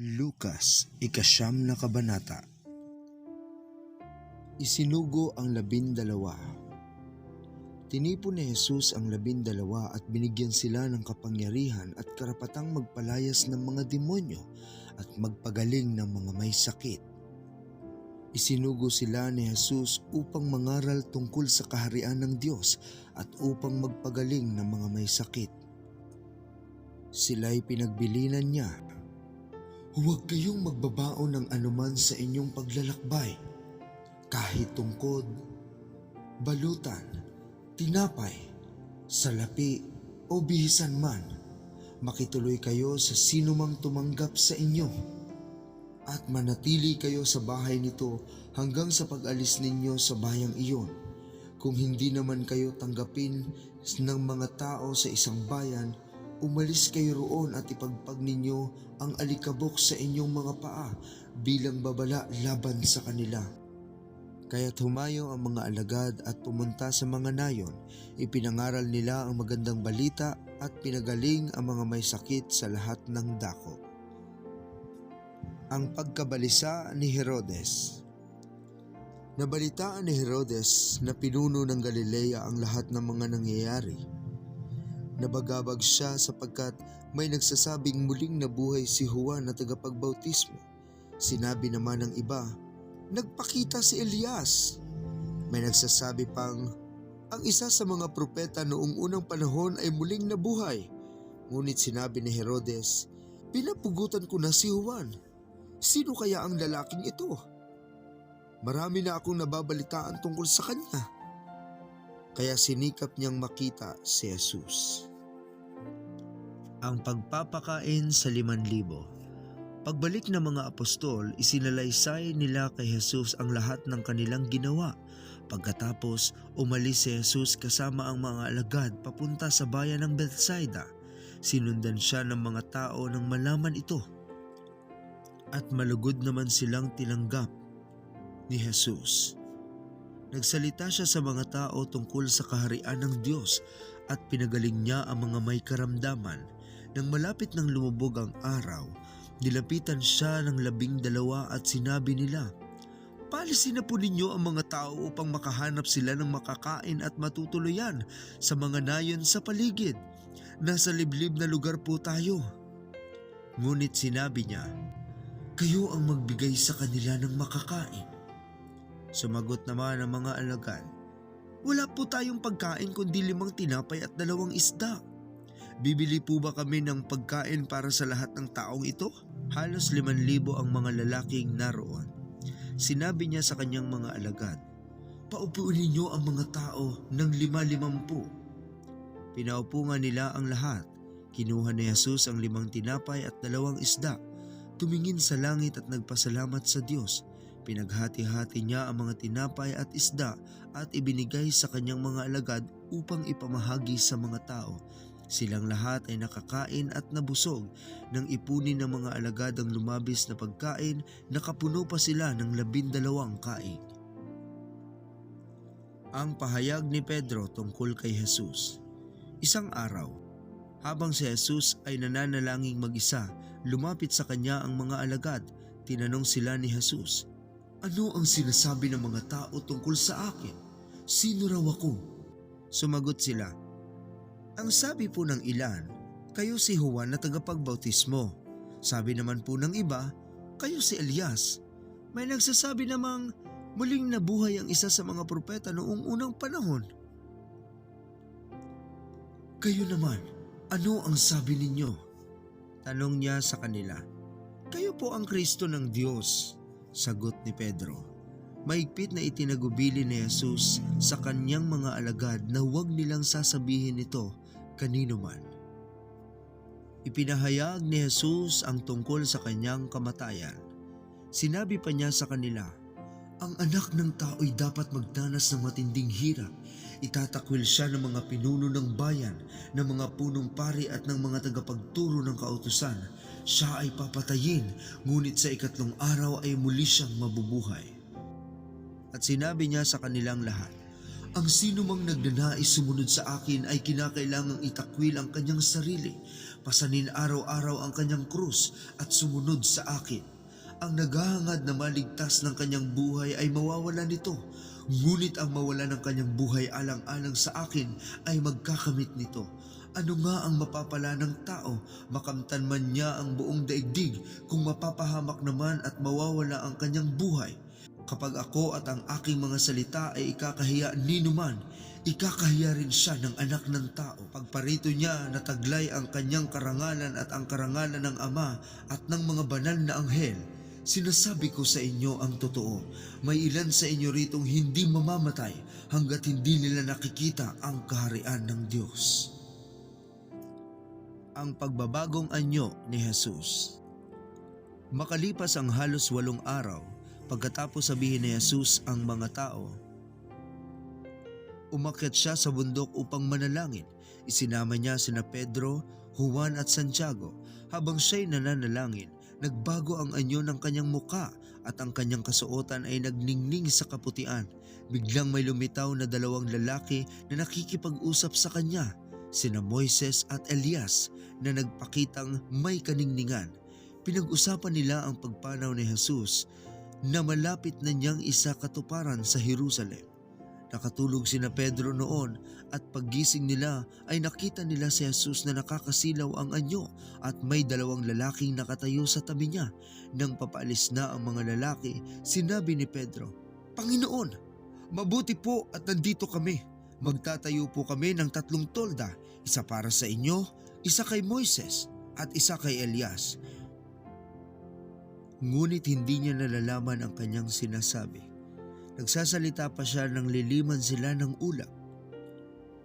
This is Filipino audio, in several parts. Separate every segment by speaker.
Speaker 1: Lukas, ikasyam na kabanata. Isinugo ang 12. Tinipon ni Jesus ang 12 at binigyan sila ng kapangyarihan at karapatang magpalayas ng mga demonyo at magpagaling ng mga may sakit. Isinugo sila ni Jesus upang mangaral tungkol sa kaharian ng Diyos at upang magpagaling ng mga may sakit. Sila'y pinagbilinan niya. Huwag kayong magbabaon ng anuman sa inyong paglalakbay, kahit tungkod, balutan, tinapay, salapi o bihisan man. Makituloy kayo sa sinumang tumanggap sa inyo at manatili kayo sa bahay nito hanggang sa pag-alis ninyo sa bayang iyon. Kung hindi naman kayo tanggapin ng mga tao sa isang bayan, umalis kayo roon at ipagpag ninyo ang alikabok sa inyong mga paa bilang babala laban sa kanila. Kaya't humayo ang mga alagad at pumunta sa mga nayon. Ipinangaral nila ang magandang balita at pinagaling ang mga may sakit sa lahat ng dako. Ang pagkabalisa ni Herodes. Nabalitaan ni Herodes na pinuno ng Galilea ang lahat ng mga nangyayari. Nabagabag siya sapagkat may nagsasabing muling nabuhay si Juan na tagapagbautismo. Sinabi naman ng iba, nagpakita si Elias. May nagsasabi pang, ang isa sa mga propeta noong unang panahon ay muling nabuhay. Ngunit sinabi ni Herodes, pinapugutan ko na si Juan. Sino kaya ang lalaking ito? Marami na akong nababalitaan tungkol sa kanya. Kaya sinikap niyang makita si Jesus. Ang pagpapakain sa 5,000. Pagbalik ng mga apostol, isinalaysay nila kay Jesus ang lahat ng kanilang ginawa. Pagkatapos, umalis si Jesus kasama ang mga alagad papunta sa bayan ng Bethsaida. Sinundan siya ng mga tao nang malaman ito. At malugod naman silang tinanggap ni Jesus. Nagsalita siya sa mga tao tungkol sa kaharian ng Diyos at pinagaling niya ang mga may karamdaman. Nang malapit ng lumubog ang araw, nilapitan siya ng 12 at sinabi nila, palisin na po ninyo ang mga tao upang makahanap sila ng makakain at matutuluyan sa mga nayon sa paligid. Nasa liblib na lugar po tayo. Ngunit sinabi niya, kayo ang magbigay sa kanila ng makakain. Sumagot naman ang mga alagad, wala po tayong pagkain kundi 5 tinapay at 2 isda. Bibili po ba kami ng pagkain para sa lahat ng taong ito? Halos 5,000 ang mga lalaking naroon. Sinabi niya sa kanyang mga alagad, paupuin ninyo ang mga tao ng 5-5. Pinaupo nga nila ang lahat. Kinuha ni Jesus ang 5 tinapay at 2 isda. Tumingin sa langit at nagpasalamat sa Diyos. Pinaghati-hati niya ang mga tinapay at isda at ibinigay sa kanyang mga alagad upang ipamahagi sa mga tao. Silang lahat ay nakakain at nabusog. Nang ipunin ng mga alagad ang lumabis na pagkain, nakapuno pa sila ng 12 kain. Ang pahayag ni Pedro tungkol kay Jesus. Isang araw, habang si Jesus ay nananalangin mag-isa, lumapit sa kanya ang mga alagad. Tinanong sila ni Jesus, ano ang sinasabi ng mga tao tungkol sa akin? Sino raw ako? Sumagot sila, ang sabi po ng ilan, kayo si Juan na tagapagbautismo. Sabi naman po ng iba, kayo si Elias. May nagsasabi namang muling nabuhay ang isa sa mga propeta noong unang panahon. Kayo naman, ano ang sabi ninyo? Tanong niya sa kanila. Kayo po ang Kristo ng Diyos, sagot ni Pedro. Mahigpit na itinagubili ni Jesus sa kanyang mga alagad na huwag nilang sasabihin ito kanino man. Ipinahayag ni Jesus ang tungkol sa kanyang kamatayan. Sinabi pa niya sa kanila, ang anak ng tao'y dapat magdanas ng matinding hirap. Itatakwil siya ng mga pinuno ng bayan, ng mga punong pari at ng mga tagapagturo ng kautusan. Siya ay papatayin, ngunit sa 3 araw ay muli siyang mabubuhay. At sinabi niya sa kanilang lahat, ang sino mang nagnanais sumunod sa akin ay kinakailangang itakwil ang kanyang sarili, pasanin araw-araw ang kanyang krus at sumunod sa akin. Ang naghahangad na maligtas ng kanyang buhay ay mawawala nito, ngunit ang mawala ng kanyang buhay alang-alang sa akin ay magkakamit nito. Ano nga ang mapapala ng tao, makamtan man niya ang buong daigdig, kung mapapahamak naman at mawawala ang kanyang buhay? Kapag ako at ang aking mga salita ay ikakahiya ni numan, ikakahiya rin siya ng anak ng tao. Pagparito niya na taglay ang kanyang karangalan at ang karangalan ng Ama at ng mga banal na anghel. Sinasabi ko sa inyo ang totoo, may ilan sa inyo ritong hindi mamamatay hanggat hindi nila nakikita ang kaharian ng Diyos. Ang pagbabagong anyo ni Jesus. Makalipas ang halos 8 araw, pagkatapos sabihin ni Jesus ang mga tao, umakyat siya sa bundok upang manalangin. Isinama niya sina Pedro, Juan at Santiago. Habang siya'y nananalangin, nagbago ang anyo ng kanyang muka at ang kanyang kasuotan ay nagningning sa kaputian. Biglang may lumitaw na 2 lalaki na nakikipag-usap sa kanya, sina Moises at Elias, na nagpakitang may kaningningan. Pinag-usapan nila ang pagpanaw ni Jesus na malapit na niyang isa katuparan sa Jerusalem. Nakatulog sina Pedro noon at paggising nila ay nakita nila si Jesus na nakakasilaw ang anyo at may 2 lalaking nakatayo sa tabi niya. Nang papaalis na ang mga lalaki, sinabi ni Pedro, "Panginoon, mabuti po at nandito kami. Magtatayo po kami ng 3 tolda, isa para sa inyo, isa kay Moises at isa kay Elias." Ngunit hindi niya nalalaman ang kanyang sinasabi. Nagsasalita pa siya nang liliman sila ng ulap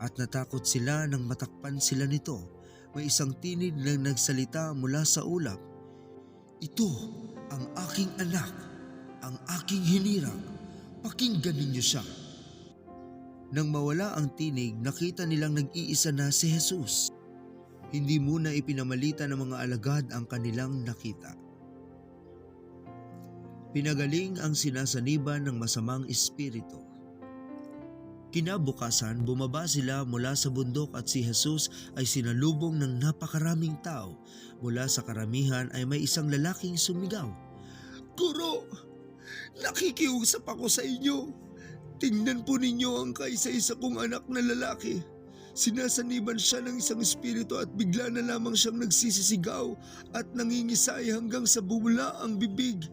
Speaker 1: at natakot sila nang matakpan sila nito. May isang tinig na nagsalita mula sa ulap, "Ito ang aking anak, ang aking hinirang. Pakinggan ninyo siya." Nang mawala ang tinig, nakita nilang nag-iisa na si Jesus. Hindi muna ipinamalita ng mga alagad ang kanilang nakita. Pinagaling ang sinasaniban ng masamang espiritu. Kinabukasan, bumaba sila mula sa bundok at si Jesus ay sinalubong ng napakaraming tao. Mula sa karamihan ay may isang lalaking sumigaw, "Guro, nakikiusap ako sa inyo. Tingnan po ninyo ang kaisa-isa kong anak na lalaki. Sinasaniban siya ng isang espiritu at bigla na lamang siyang nagsisisigaw at nangingisay hanggang sa bumula ang bibig.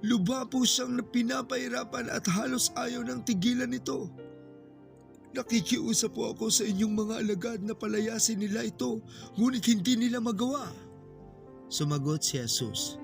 Speaker 1: Lubha po siyang pinapahirapan at halos ayaw ng tigilan nito. Nakikiusap po ako sa inyong mga alagad na palayasin nila ito, ngunit hindi nila magawa." Sumagot si Jesus,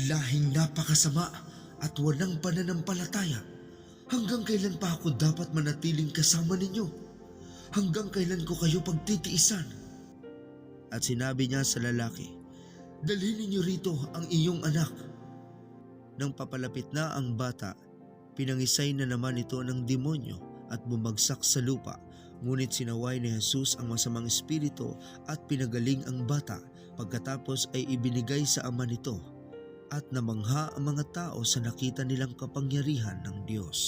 Speaker 1: "Lahing napakasama at walang pananampalataya. Hanggang kailan pa ako dapat manatiling kasama ninyo? Hanggang kailan ko kayo pagtitiisan?" At sinabi niya sa lalaki, "Dalhin ninyo rito ang iyong anak." Nang papalapit na ang bata, pinangisay na naman ito ng demonyo at bumagsak sa lupa. Ngunit sinaway ni Jesus ang masamang espiritu at pinagaling ang bata. Pagkatapos ay ibinigay sa ama nito at namangha ang mga tao sa nakita nilang kapangyarihan ng Diyos.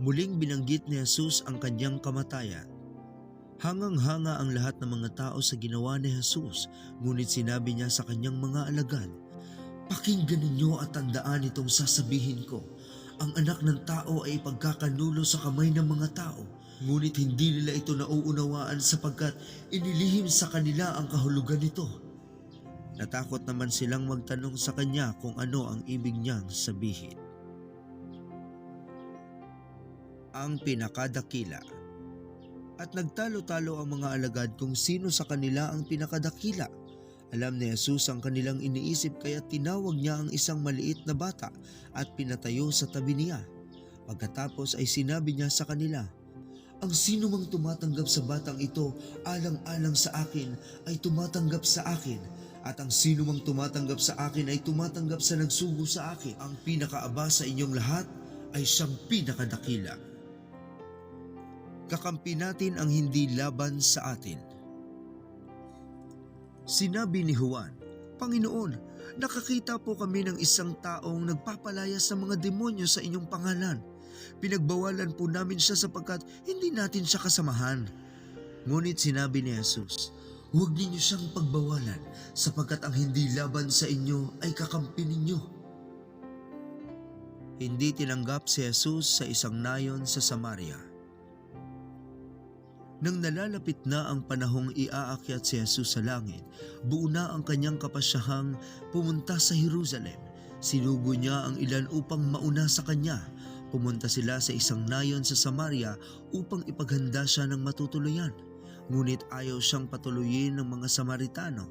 Speaker 1: Muling binanggit ni Jesus ang kanyang kamatayan. Hangang-hanga ang lahat ng mga tao sa ginawa ni Jesus, ngunit sinabi niya sa kanyang mga alagad, "Pakinggan ninyo at tandaan itong sasabihin ko. Ang anak ng tao ay ipagkakanulo sa kamay ng mga tao, ngunit hindi nila ito nauunawaan sapagkat inilihim sa kanila ang kahulugan nito." Natakot naman silang magtanong sa kanya kung ano ang ibig niyang sabihin. Ang pinakadakila. At nagtalo-talo ang mga alagad kung sino sa kanila ang pinakadakila. Alam ni Jesus ang kanilang iniisip kaya tinawag niya ang isang maliit na bata at pinatayo sa tabi niya. Pagkatapos ay sinabi niya sa kanila, "Ang sino mang tumatanggap sa batang ito alang-alang sa akin ay tumatanggap sa akin, at ang sino mang tumatanggap sa akin ay tumatanggap sa nagsugo sa akin. Ang pinakaaba sa inyong lahat ay siyang pinakadakila." Kakampi natin ang hindi laban sa atin. Sinabi ni Juan, "Panginoon, nakakita po kami ng isang taong nagpapalayas ng mga demonyo sa inyong pangalan. Pinagbawalan po namin siya sapagkat hindi natin siya kasamahan." Ngunit sinabi ni Jesus, "Huwag ninyo siyang pagbawalan sapagkat ang hindi laban sa inyo ay kakampi ninyo." Hindi tinanggap si Jesus sa isang nayon sa Samaria. Nang nalalapit na ang panahong iaakyat si Jesus sa langit, buo na ang kanyang kapasyahang pumunta sa Jerusalem. Sinugo niya ang ilan upang mauna sa kanya. Pumunta sila sa isang nayon sa Samaria upang ipaghanda siya ng matutuluyan. Ngunit ayaw siyang patuluyin ng mga Samaritano.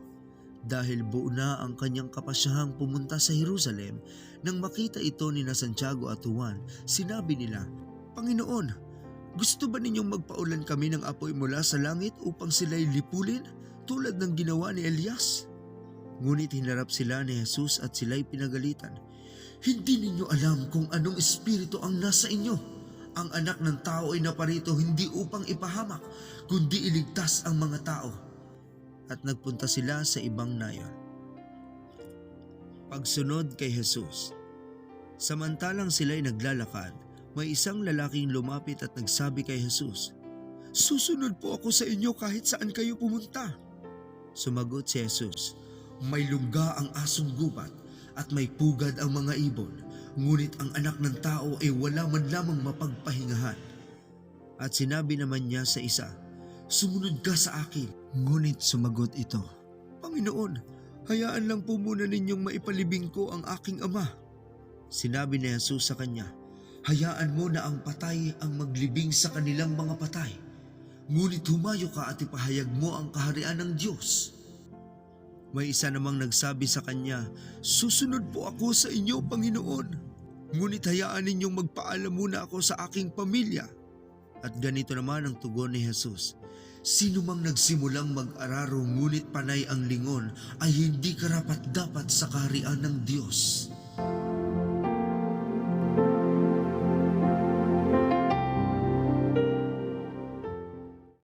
Speaker 1: Dahil buo na ang kanyang kapasyahang pumunta sa Jerusalem, nang makita ito ni Santiago at Juan, sinabi nila, "Panginoon, gusto ba ninyong magpaulan kami ng apoy mula sa langit upang sila'y lipulin tulad ng ginawa ni Elias?" Ngunit hinarap sila ni Jesus at sila'y pinagalitan. "Hindi ninyo alam kung anong espiritu ang nasa inyo. Ang anak ng tao ay naparito hindi upang ipahamak, kundi iligtas ang mga tao." At nagpunta sila sa ibang nayon. Pagsunod kay Jesus. Samantalang sila'y naglalakad, may isang lalaking lumapit at nagsabi kay Jesus, "Susunod po ako sa inyo kahit saan kayo pumunta." Sumagot si Jesus, "May lungga ang asong gubat at may pugad ang mga ibon, ngunit ang anak ng tao ay wala man lamang mapagpahingahan." At sinabi naman niya sa isa, "Sumunod ka sa akin." Ngunit sumagot ito, "Panginoon, hayaan lang po muna ninyong maipalibing ko ang aking ama." Sinabi ni Jesus sa kanya, "Hayaan mo na ang patay ang maglibing sa kanilang mga patay. Ngunit humayo ka at ipahayag mo ang kaharian ng Diyos." May isa namang nagsabi sa kanya, "Susunod po ako sa inyo, Panginoon. Ngunit hayaan ninyong magpaalam muna ako sa aking pamilya." At ganito naman ang tugon ni Jesus, "Sino mang nagsimulang mag-araro ngunit panay ang lingon ay hindi karapat-dapat sa kaharian ng Diyos."